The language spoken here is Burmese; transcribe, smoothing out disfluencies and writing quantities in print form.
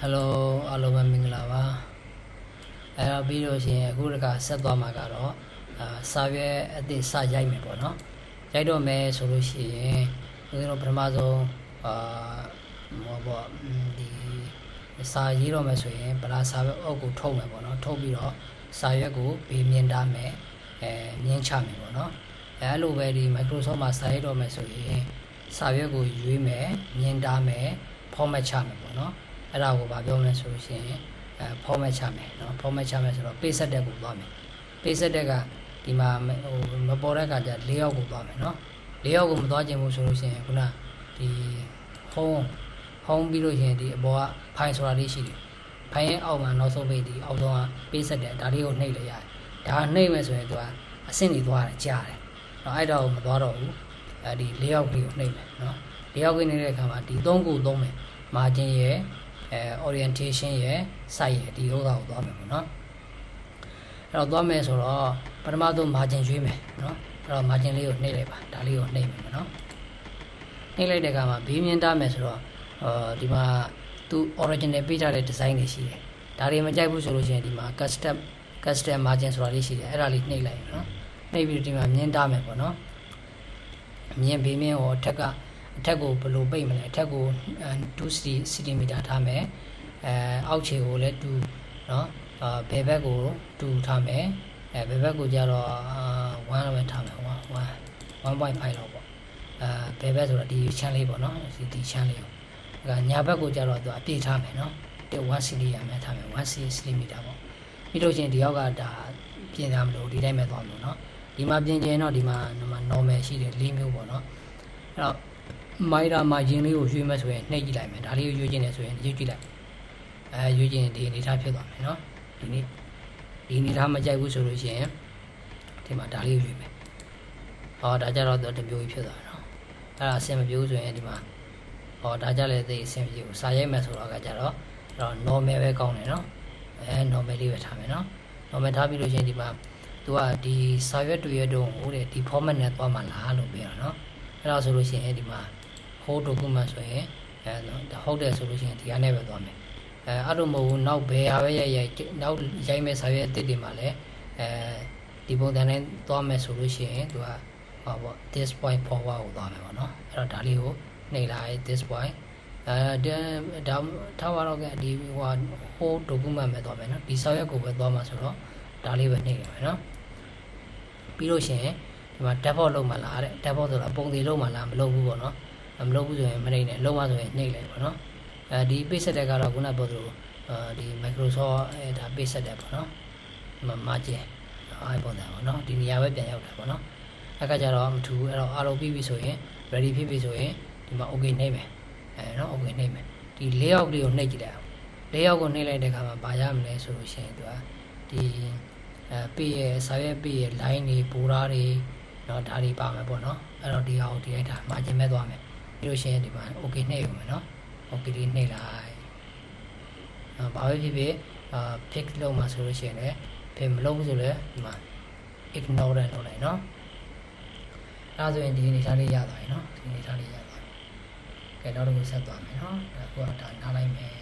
Hello, alo ba ming la ba. အဲ့တော့ပြီးလို့ရှိရင်အခုတခါဆက်သွားမှာကတော့စာရွက်အသစ်စရိုက်မယ်ပေါ့နော်ရိုက်တော့မယ်ဆိုလို့ရှိရင်ဦးဇင်းတို့ပထမဆုံးဟောပေါ့ဒီစာရေးတော့မယ်ဆိုရင်ဗလာစာရွက်အုပ်ကိုထုတ်မယ်ပေါ့နော်ထုတ်ပြီးတော့စာရွက်ကိုဘေးမြင်ထားမယ်မြင်းချမယ်ပေါ့နော်အဲ့လိုပဲဒီ Microsoft မှာစာရေးတော့မယ်ဆိုရင်စာရွက်ကိုရွေးမယ်မြင်ထားမယ် format ချမယ်ပေါ့နော်အဲ့ဒါကိုဗာပြောမယ်ဆိုလို့ရှိရင်format ချမယ်เนาะ format ချမယ်ဆိုတော့ page set တက်ကိုသွားမယ် page set တက်ကဒီမှာမပေါ်တဲ့အခါကျlayoutကိုသွားမယ်เนาะ layout ကိုမသွားခြင်းဘူးဆိုလို့ရှိရင်ခုနဒီ home ပြီးလို့ရှိရင်ဒီအပေါ်က file ဆိုတာလေးရှိတယ် file ရဲ့အောက်မှာနောက်ဆုံးပိတ်ဒီအောက်ဆုံးက page set တက်ဒါလေးကိုနှိပ်လိုက်ရတယ်ဒါနှိပ်မယ်ဆိုရင်သူကအဆင့်တွေသွားတယ်ကြားတယ်เนาะအဲ့တော့မသွားတော့ဘူးဒီ layout ကိုနှိပ်မယ်เนาะ layout ကိုနှိပ်တဲ့အခါမှာဒီ3ခုသုံးမယ် margin ရဲ့ orientation ရဲ့ size ရဲ့ဒီဥစ္စာကိုသွားမယ်ပေါ့နော်အဲ့တော့သွားမယ်ဆိုတော့ပထမဆုံး margin ရွေးမယ်နော်အဲ့တော့ margin လေးကိုနှိပ်လိုက်ပါဒါလေးကိုနှိပ်မယ်နော်နှိပ်လိုက်တဲ့အခါမှာဘေးမြင်ထားမယ်ဆိုတော့ဒီမှာသူ original ပေးထားတဲ့ design တွေရှိတယ်ဒါတွေမကြိုက်ဘူးဆိုလို့ရှိရင်ဒီမှာ custom margin ဆိုတာလေးရှိတယ်အဲ့ဒါလေးနှိပ်လိုက်နော်နှိပ်ပြီးဒီမှာမြင်ထားမယ်ပေါ့နော်မြင်ဘေးမြင်ဟောအထက်ကိုဘယ်လိုပိတ်မလဲအထက်ကို2 cm ထားမယ်အောက်ခြေကိုလည်း2เนาะဘယ်ဘက်ကို2ထားမယ်ဘယ်ဘက်ကိုကြတော့1လောက်ပဲထားမယ်1.5 လောက်ပေါ့ဘယ်ဘက်ဆိုတော့ဒီ channel လေးပေါ့เนาะဒီ channel လေးကိုညာဘက်ကိုကြတော့သူအပြည့်ထားမယ်เนาะ1 cm ရမယ်ထားမယ်1 cm ပေါ့ပြီးလို့ချင်းဒီအောက်ကဒါပြင်ရမလို့ဒီတိုင်းပဲသွားလို့เนาะဒီမှာပြင်ကျင်တော့ဒီမှာ normal ရှိတယ်4မျိုးပေါ့เนาะအဲ့တော့margin လေးကိုရွေးမယ်ဆိုရင်နှိပ်ကြည့်လိုက်မယ်ဒါလေးကိုရွေးခြင်းနဲ့ဆိုရင်ရွေးကြည့်လိုက်ရွေးခြင်းဒီအနေထားဖြစ်သွားမယ်เนาะဒီအနေထားမကြိုက်ဘူးဆိုလို့ရှိရင်ဒီမှာဒါလေးကိုရွေးမယ်ဟောဒါကြတော့တမျိုးကြီးဖြစ်သွားတယ်เนาะအဲ့ဒါအဆင်မပြေဘူးဆိုရင်ဒီမှာဟောဒါကြလည်းသိအဆင်မပြေဘူးစာရိုက်မယ်ဆိုတော့ကြတော့normal ပဲကောင်းတယ်เนาะnormal လေးပဲထားမယ်เนาะ normal ထားပြီးလို့ရှိရင်ဒီမှာသူကဒီစာရွက်တွေရတုံးဟိုတဲ့ဒီ format နဲ့သွားမှလားလို့ပြောတာเนาะအဲ့ဒါဆိုလို့ရှိရင်ဒီမှာ whole document ဆိုရင်ဟုတ်တယ်ဆိုလို့ရှိရင်ဒီအနေပဲသွားမယ်အဲ့လိုမဟုတ်ဘူးနောက်ဘယ်ဟာပဲရိုက်နောက်ရိုက်မဲ့စာရွက်အသစ်တွေမှာလည်းဒီပုံစံနဲ့သွားမယ်ဆိုလို့ရှိရင်သူကဟောပေါ့ this point forward ကိုသွားမယ်ပေါ့နော်အဲ့တော့ဒါလေးကိုနှိပ်လိုက် this point ဒါထားပါတော့ဒီဟို whole document ပဲသွားမယ်နော်ဒီစာရွက်ကိုပဲသွားမှာဆိုတော့ဒါလေးပဲနှိပ်ရမယ်နော်ပြီးလို့ရှိရင်ဒီမှာ default လုံးမှာလားတဲ့ default ဆိုတာပုံသေးလုံးမှာလားမလုပ်ဘူးပေါ့နော်မလုပ်ဘူးဆိုရင်မနှိပ်နဲ့လုံးဝဆိုရင်နှိပ်လိုက်ပေါ့နော်ဒီ page set တက်ကတော့ခုနပြောသလိုဒီ Microsoft ဒါ page set တက်ပေါ့နော်ဒီမှာ margin အဲ့ပုံစံပေါ့နော်ဒီနေရာပဲပြန်ရောက်တာပေါ့နော်အဲ့ကကြတော့မထူဘူးအဲ့တော့အားလုံးပြီးပြီဆိုရင် ready ဖြစ်ပြီဆိုရင်ဒီမှာ okay နှိပ်မယ်နော် okay နှိပ်မယ်ဒီ layout လေးကိုနှိပ်ကြည့်လိုက်အောင် layout ကိုနှိပ်လိုက်တဲ့အခါမှာဘာရမလဲဆိုလို့ရှိရင်သူကဒီpage ရဲ့စာရွက် page ရဲ့ line တွေ border တွေနော်ဒါတွေပါမယ်ပေါ့နော်အဲ့တော့ဒီဟာကိုဒီလိုက်တာ margin မဲ့သွားမယ်ပြီးလို့ရှိရင်ဒီမှာ okay နှိပ်ရမယ်နော် okay ဒီနှိပ်လိုက်ဘာပဲဖြစ်ဖြစ်pick လုပ်မှာဆိုလို့ရှိရင်လည်းဖြစ်မလုပ်ဘူးဆိုလည်းဒီမှာ ignore တယ်လုပ်လိုက်နော်အဲ့ဒါဆိုရင်ဒီအနေထားလေးရသွားပြီနော်ဒီအနေထားလေးရသွားပြီကဲနောက်တစ်ခုဆက်သွားမယ်နော်အခုကဒါနားလိုက်မယ်